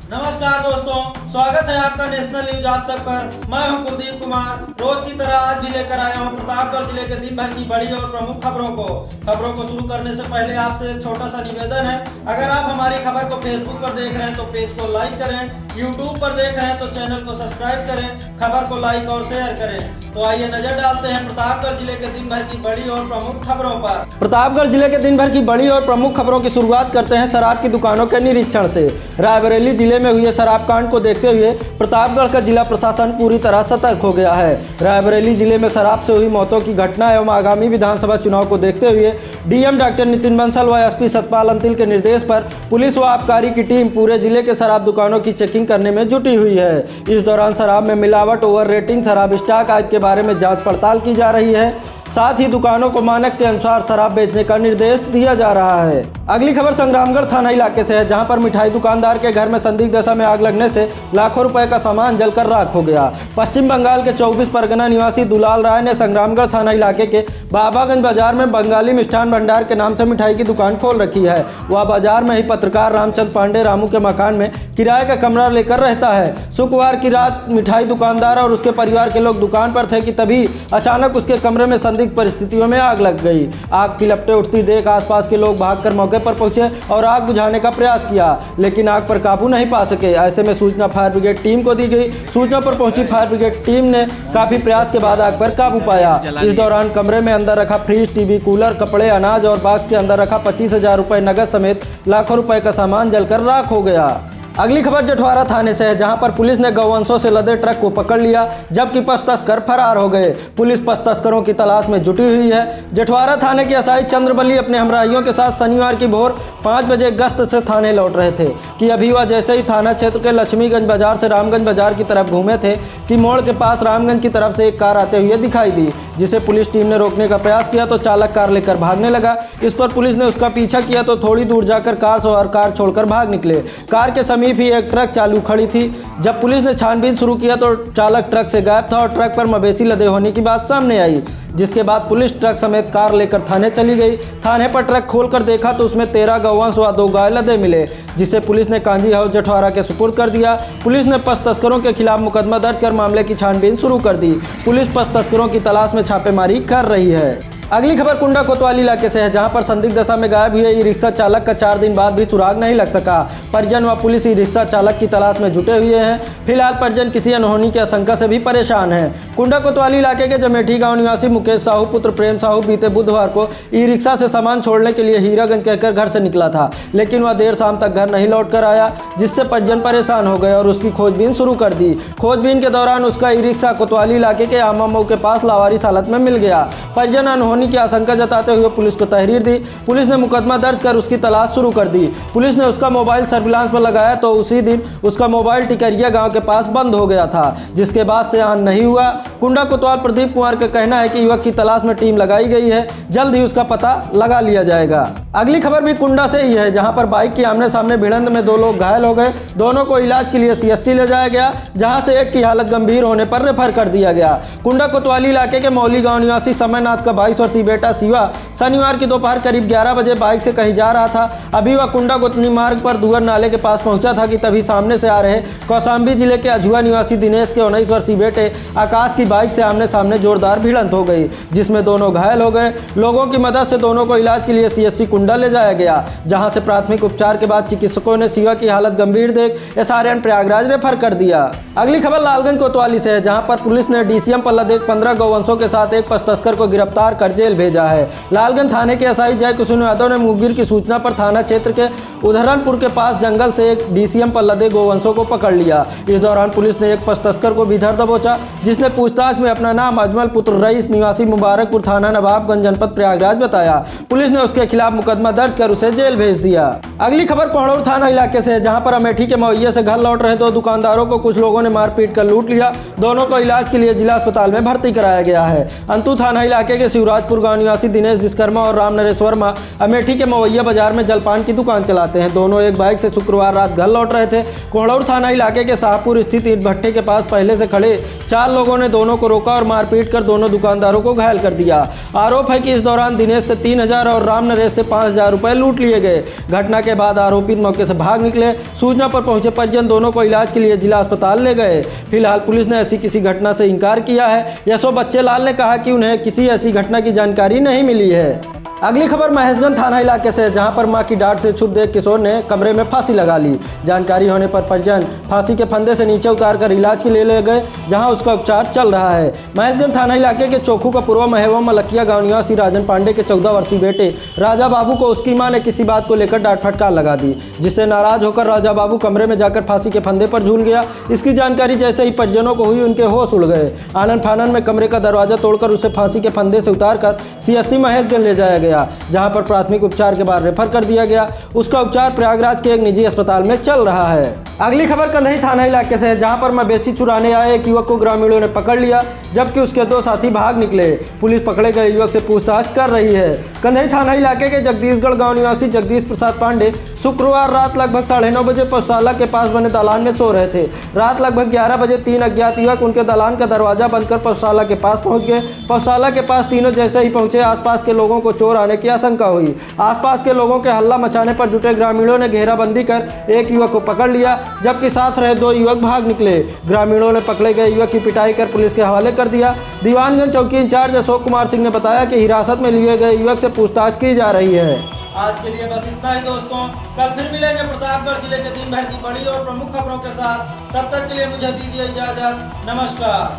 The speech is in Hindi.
नमस्कार दोस्तों, स्वागत है आपका नेशनल न्यूज आज तक पर। मैं हूं कुलदीप कुमार। रोज की तरह आज भी लेकर आया हूं प्रतापगढ़ जिले के दिन भर की बड़ी और प्रमुख खबरों को शुरू करने से पहले आपसे एक छोटा सा निवेदन है। अगर आप हमारी खबर को फेसबुक पर देख रहे हैं तो पेज को लाइक करें, यूट्यूब पर देख रहे हैं तो चैनल को सब्सक्राइब करें, खबर को लाइक और शेयर करें। तो आइए नजर डालते हैं प्रतापगढ़ जिले के दिन भर की बड़ी और प्रमुख खबरों पर। प्रतापगढ़ जिले के दिन भर की बड़ी और प्रमुख खबरों की शुरुआत करते हैं शराब की दुकानों के निरीक्षण से। रायबरेली जिले में हुए शराब कांड को देखते हुए प्रतापगढ़ का जिला प्रशासन पूरी तरह सतर्क हो गया है। रायबरेली जिले में शराब से हुई मौतों की घटना एवं आगामी विधानसभा चुनाव को देखते हुए डीएम डॉक्टर नितिन बंसल व एसपी सतपाल अंतिल के निर्देश पर पुलिस व आबकारी की टीम पूरे जिले के शराब दुकानों की चेकिंग करने में जुटी हुई है। इस दौरान शराब में मिलावट, ओवर रेटिंग, शराब स्टॉक आदि के बारे में जांच पड़ताल की जा रही है। साथ ही दुकानों को मानक के अनुसार शराब बेचने का निर्देश दिया जा रहा है। अगली खबर संग्रामगढ़ थाना इलाके से है, जहां पर मिठाई दुकानदार के घर में संदिग्ध दशा में आग लगने से लाखों रुपए का सामान जलकर राख हो गया। पश्चिम बंगाल के 24 परगना निवासी दुलाल राय ने संग्रामगढ़ थाना इलाके के बाबागंज बाजार में बंगाली मिष्ठान भंडार के नाम से मिठाई की दुकान खोल रखी है। वह बाजार में ही पत्रकार रामचंद्र पांडे रामू के मकान में किराए का कमरा लेकर रहता है। शुक्रवार की रात मिठाई दुकानदार और उसके परिवार के लोग दुकान पर थे कि तभी अचानक उसके कमरे में संदिग्ध परिस्थितियों में आग लग गई। आग की लपटें उठती देख आसपास के लोग भागकर मौके पर पहुंचे और आग बुझाने का प्रयास किया, लेकिन आग पर काबू नहीं पा सके। ऐसे में सूचना फायर ब्रिगेड टीम को दी गई। सूचना पर पहुंची फायर ब्रिगेड टीम ने काफी प्रयास के बाद आग पर काबू पाया। इस दौरान कमरे में अंदर रखा फ्रिज, टीवी, कूलर, कपड़े, अनाज और बाग के अंदर रखा 25,000 रुपए नगद समेत लाखों रुपए का सामान जलकर राख हो गया। अगली खबर जठवारा थाने से है, जहां पर पुलिस ने गौवंशों से लदे ट्रक को पकड़ लिया, जबकि पशु तस्कर फरार हो गए। पुलिस पशु तस्करों की तलाश में जुटी हुई है। जठवारा थाने के एसआई चंद्रबली अपने हमराहियों के साथ शनिवार की भोर 5 बजे गश्त से थाने लौट रहे थे कि अभी वह जैसे ही थाना क्षेत्र के लक्ष्मीगंज बाजार से रामगंज बाजार की तरफ घूमे थे कि मोड़ के पास रामगंज की तरफ से एक कार आते हुए दिखाई दी, जिसे पुलिस टीम ने रोकने का प्रयास किया तो चालक कार लेकर भागने लगा। इस पर पुलिस ने उसका पीछा किया तो थोड़ी दूर जाकर कार छोड़कर भाग निकले। कार के समीप ही एक ट्रक चालू खड़ी थी। जब पुलिस ने छानबीन शुरू किया तो चालक ट्रक से गायब था और ट्रक पर मवेशी लदे होने की बात सामने आई, जिसके बाद पुलिस ट्रक समेत कार लेकर थाने चली गई। थाने पर ट्रक खोलकर देखा तो उसमें 13 गौवंश व 2 गाय लदे मिले, जिसे पुलिस ने कांजी हाउस जठवारा के सुपुर्द कर दिया। पुलिस ने पशु तस्करों के खिलाफ मुकदमा दर्ज कर मामले की छानबीन शुरू कर दी। पुलिस पशु तस्करों की तलाश में छापेमारी कर रही है। अगली खबर कुंडा कोतवाली इलाके से है, जहां पर संदिग्ध दशा में गायब हुए ई रिक्शा चालक का 4 दिन बाद भी सुराग नहीं लग सका। परिजन व पुलिस ई रिक्शा चालक की तलाश में जुटे हुए हैं। फिलहाल परिजन किसी अनहोनी की आशंका से भी परेशान हैं। कुंडा कोतवाली इलाके के जमेठी गांव निवासी मुकेश साहू पुत्र प्रेम साहू बीते बुधवार को ई रिक्शा से सामान छोड़ने के लिए हीरागंज कहकर घर से निकला था, लेकिन वह देर शाम तक घर नहीं लौट कर आया, जिससे परिजन परेशान हो गए और उसकी खोजबीन शुरू कर दी। खोजबीन के दौरान उसका ई रिक्शा कोतवाली इलाके के आमा मऊ के पास लावारिस हालत में मिल गया। परिजन अनहोनी की आशंका जताते हुए पुलिस को तहरीर दी। पुलिस ने मुकदमा दर्ज कर उसकी तलाश शुरू कर दी। पुलिस ने उसका मोबाइल सर्विलांस पर लगाया तो उसी दिन उसका मोबाइल टिकरिया गांव के पास बंद हो गया था, जिसके बाद से आन नहीं हुआ। कुंडा कोतवाल प्रदीप कुमार का कहना है कि युवक की तलाश में टीम लगाई गई है, जल्द ही उसका पता लगा लिया जाएगा। अगली खबर भी कुंडा से ही है, जहां पर बाइक की आमने सामने भिड़ंत में 2 लोग घायल हो गए। दोनों को इलाज के लिए सीएससी ले जाया गया, जहां से एक की हालत गंभीर होने पर रेफर कर दिया गया। कुंडा कोतवाली इलाके के मौली गांव निवासी समयनाथ का 22 वर्षीय बेटा शिवा शनिवार की दोपहर करीब 11 बजे बाइक से कहीं जा रहा था। अभी वह कुंडा गोतनी मार्ग पर दुगर नाले के पास पहुंचा था कि तभी सामने से आ रहे कौशाम्बी जिले के अझुआ निवासी दिनेश के 19 वर्षीय बेटे आकाश की बाइक से आमने सामने जोरदार भिड़ंत हो गई, जिसमें दोनों घायल हो गए। लोगों की मदद से दोनों को इलाज के लिए सीएससी कुंडा ले जाया गया, जहां से प्राथमिक उपचार के बाद चिकित्सकों ने शिवा की हालत गंभीर देख एसआरएन प्रयागराज रेफर कर दिया। अगली खबर लालगंज कोतवाली से है, जहां पर पुलिस ने डीसीएम पर लदे 15 गौवंशों के साथ एक पशु तस्कर को गिरफ्तार कर जेल भेजा है। लालगंज थाने के एसआई जय किशोर यादव ने मुखबिर की सूचना पर थाना क्षेत्र के उधरनपुर के पास जंगल से एक डीसीएम पर लदे गौवंशों को पकड़ लिया। इस दौरान पुलिस ने एक पशु तस्कर को भी धर दबोचा, जिसने पूछताछ में अपना नाम अजमल पुत्र रईस निवासी मुबारकपुर थाना नवाबगंज जनपद प्रयागराज बताया। पुलिस ने उसके खिलाफ मुकदमा दर्ज कर उसे जेल भेज दिया। अगली खबर कोहड़ौर थाना इलाके से है, जहां पर अमेठी के मवैया से घर लौट रहे 2 दुकानदारों को कुछ लोगों ने मारपीट कर लूट लिया। दोनों को इलाज के लिए जिला अस्पताल में भर्ती कराया गया है। अंतु थाना इलाके के शिवराज राजपुर गांव निवासी दिनेश विश्वकर्मा और राम नरेश वर्मा अमेठी के मवैया बाजार में जलपान की दुकान चलाते हैं। दोनों एक बाइक से शुक्रवार रात घर लौट रहे थे। कोहड़ौर थाना इलाके के शाहपुर स्थित ईंट भट्टे के पास पहले से खड़े 4 लोगों ने दोनों को रोका और मारपीट कर दोनों दुकानदारों को घायल कर दिया। आरोप है कि इस दौरान दिनेश से 3000 और राम नरेश से 5000 रुपए लूट लिए गए। घटना के बाद आरोपित मौके से भाग निकले। सूचना पर पहुंचे परिजन दोनों को इलाज के लिए जिला अस्पताल ले गए। फिलहाल पुलिस ने ऐसी किसी घटना से इंकार किया है। यशो बच्चे लाल ने कहा कि उन्हें किसी ऐसी घटना की जानकारी नहीं मिली है। अगली खबर महेशगंज थाना इलाके से, जहां पर मां की डांट से क्षुब्ध देख किशोर ने कमरे में फांसी लगा ली। जानकारी होने पर परिजन फांसी के फंदे से नीचे उतारकर इलाज के लिए ले गए, जहां उसका उपचार चल रहा है। महेशगंज थाना इलाके के चोखू का पूर्व महेवा मलकिया गांव निवासी राजन पांडे के 14 वर्षीय बेटे राजा बाबू को उसकी मां ने किसी बात को लेकर डांट फटकार लगा दी, जिससे नाराज होकर राजा बाबू कमरे में जाकर फांसी के फंदे पर झूल गया। इसकी जानकारी जैसे ही परिजनों को हुई, उनके होश उड़ गए। आनन फानन में कमरे का दरवाजा तोड़कर उसे फांसी के फंदे से उतारकर CSC महेशगंज ले जाया गया, जहां पर प्राथमिक उपचार के बाद रेफर कर दिया गया। उसका उपचार प्रयागराज के एक निजी अस्पताल में चल रहा है। अगली खबर कंधई थाना इलाके से है, जहां पर मवेशी चुराने आए एक युवक को ग्रामीणों ने पकड़ लिया, जबकि उसके 2 साथी भाग निकले। पुलिस पकड़े गए युवक से पूछताछ कर रही है। कंधई थाना इलाके के जगदीशगढ़ गांव निवासी जगदीश प्रसाद पांडे शुक्रवार रात लगभग 9:30 बजे पौधशाला के पास बने दालान में सो रहे थे। रात लगभग 11 बजे 3 अज्ञात युवक उनके दालान का दरवाजा बंद कर पौधशाला के पास पहुंच गए। पौधशाला के पास तीनों जैसे ही पहुंचे, आसपास के लोगों को चोर आने की आशंका हुई। आसपास के लोगों के हल्ला मचाने पर जुटे ग्रामीणों ने घेराबंदी कर एक युवक को पकड़ लिया, जबकि साथ रहे 2 युवक भाग निकले। ग्रामीणों ने पकड़े गए युवक की पिटाई कर पुलिस के हवाले कर दिया। दीवानगंज चौकी इंचार्ज अशोक कुमार सिंह ने बताया कि हिरासत में लिए गए युवक से पूछताछ की जा रही है। आज के लिए बस इतना ही दोस्तों। कल फिर मिलेंगे प्रतापगढ़ जिले के दिन भर की बड़ी और प्रमुख खबरों के साथ। तब तक के लिए मुझे दीजिए इजाजत। नमस्कार।